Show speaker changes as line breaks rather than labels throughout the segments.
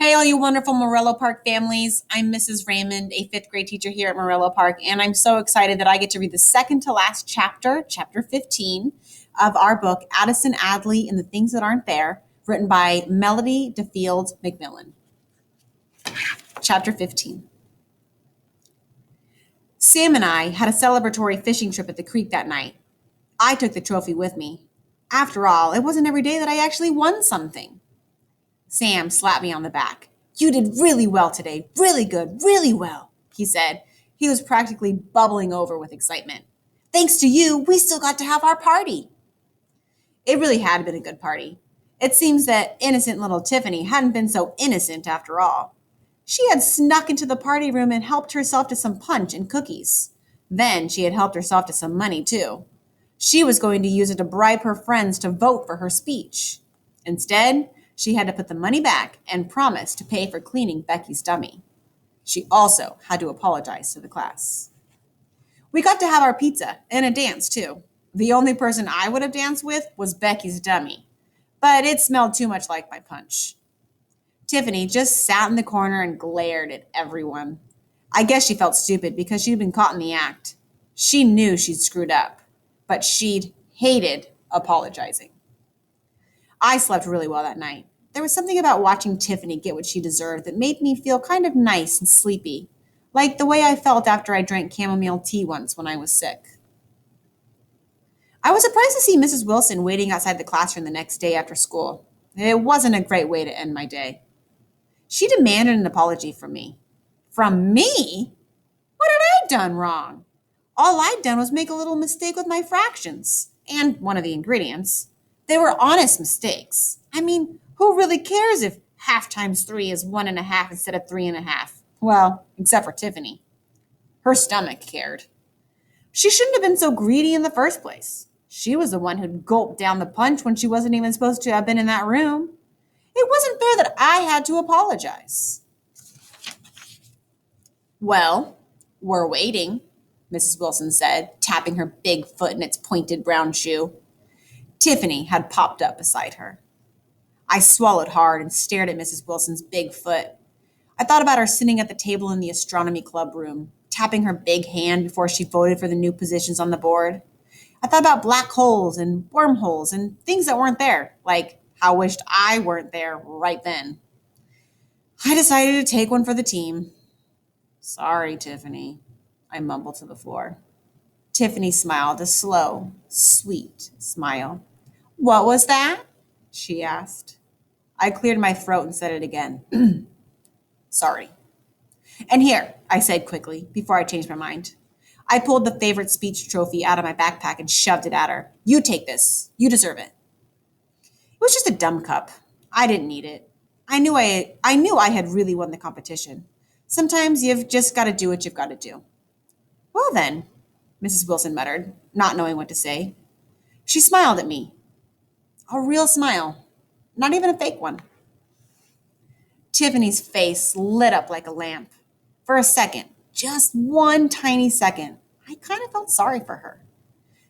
Hey, all you wonderful Morello Park families. I'm Mrs. Raymond, a fifth grade teacher here at Morello Park, and I'm so excited that I get to read the second to last chapter, chapter 15, of our book, Addison Adley and the Things That Aren't There, written by Melody DeField McMillan. Chapter 15. Sam and I had a celebratory fishing trip at the creek that night. I took the trophy with me. After all, it wasn't every day that I actually won something. Sam slapped me on the back. "You did really well today. Really good. Really well," he said. He was practically bubbling over with excitement. "Thanks to you, we still got to have our party." It really had been a good party. It seems that innocent little Tiffany hadn't been so innocent after all. She had snuck into the party room and helped herself to some punch and cookies. Then she had helped herself to some money, too. She was going to use it to bribe her friends to vote for her speech. Instead, she had to put the money back and promise to pay for cleaning Becky's dummy. She also had to apologize to the class. We got to have our pizza and a dance, too. The only person I would have danced with was Becky's dummy, but it smelled too much like my punch. Tiffany just sat in the corner and glared at everyone. I guess she felt stupid because she'd been caught in the act. She knew she'd screwed up, but she'd hated apologizing. I slept really well that night. There was something about watching Tiffany get what she deserved that made me feel kind of nice and sleepy, like the way I felt after I drank chamomile tea once when I was sick. I was surprised to see Mrs. Wilson waiting outside the classroom the next day after school. It wasn't a great way to end my day. She demanded an apology from me. From me? What had I done wrong? All I'd done was make a little mistake with my fractions and one of the ingredients. They were honest mistakes. I mean, who really cares if half times 3 is 1.5 instead of 3.5? Well, except for Tiffany. Her stomach cared. She shouldn't have been so greedy in the first place. She was the one who'd gulped down the punch when she wasn't even supposed to have been in that room. It wasn't fair that I had to apologize. "Well, we're waiting," Mrs. Wilson said, tapping her big foot in its pointed brown shoe. Tiffany had popped up beside her. I swallowed hard and stared at Mrs. Wilson's big foot. I thought about her sitting at the table in the astronomy club room, tapping her big hand before she voted for the new positions on the board. I thought about black holes and wormholes and things that weren't there, like how I wished I weren't there right then. I decided to take one for the team. "Sorry, Tiffany," I mumbled to the floor. Tiffany smiled, a slow, sweet smile. "What was that?" she asked. I cleared my throat and said it again. "Sorry." "And here," I said quickly, before I changed my mind. I pulled the favorite speech trophy out of my backpack and shoved it at her. "You take this. You deserve it." It was just a dumb cup. I didn't need it. I knew I had really won the competition. Sometimes you've just got to do what you've got to do. "Well then," Mrs. Wilson muttered, not knowing what to say. She smiled at me. A real smile. Not even a fake one. Tiffany's face lit up like a lamp. For a second, just one tiny second, I kind of felt sorry for her.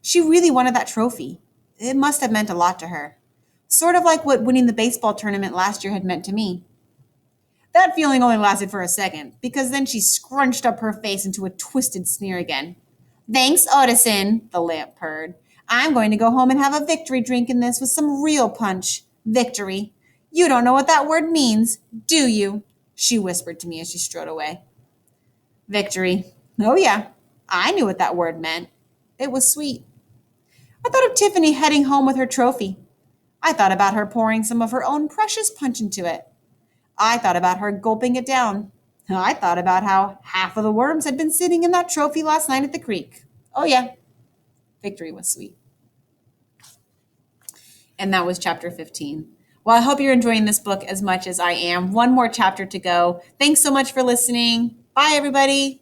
She really wanted that trophy. It must have meant a lot to her. Sort of like what winning the baseball tournament last year had meant to me. That feeling only lasted for a second, because then she scrunched up her face into a twisted sneer again. "Thanks, Odison," the lamp purred. "I'm going to go home and have a victory drink in this with some real punch. Victory. You don't know what that word means, do you?" she whispered to me as she strode away. Victory. Oh yeah, I knew what that word meant. It was sweet. I thought of Tiffany heading home with her trophy. I thought about her pouring some of her own precious punch into it. I thought about her gulping it down. I thought about how half of the worms had been sitting in that trophy last night at the creek. Oh yeah, victory was sweet. And that was chapter 15. Well, I hope you're enjoying this book as much as I am. One more chapter to go. Thanks so much for listening. Bye, everybody.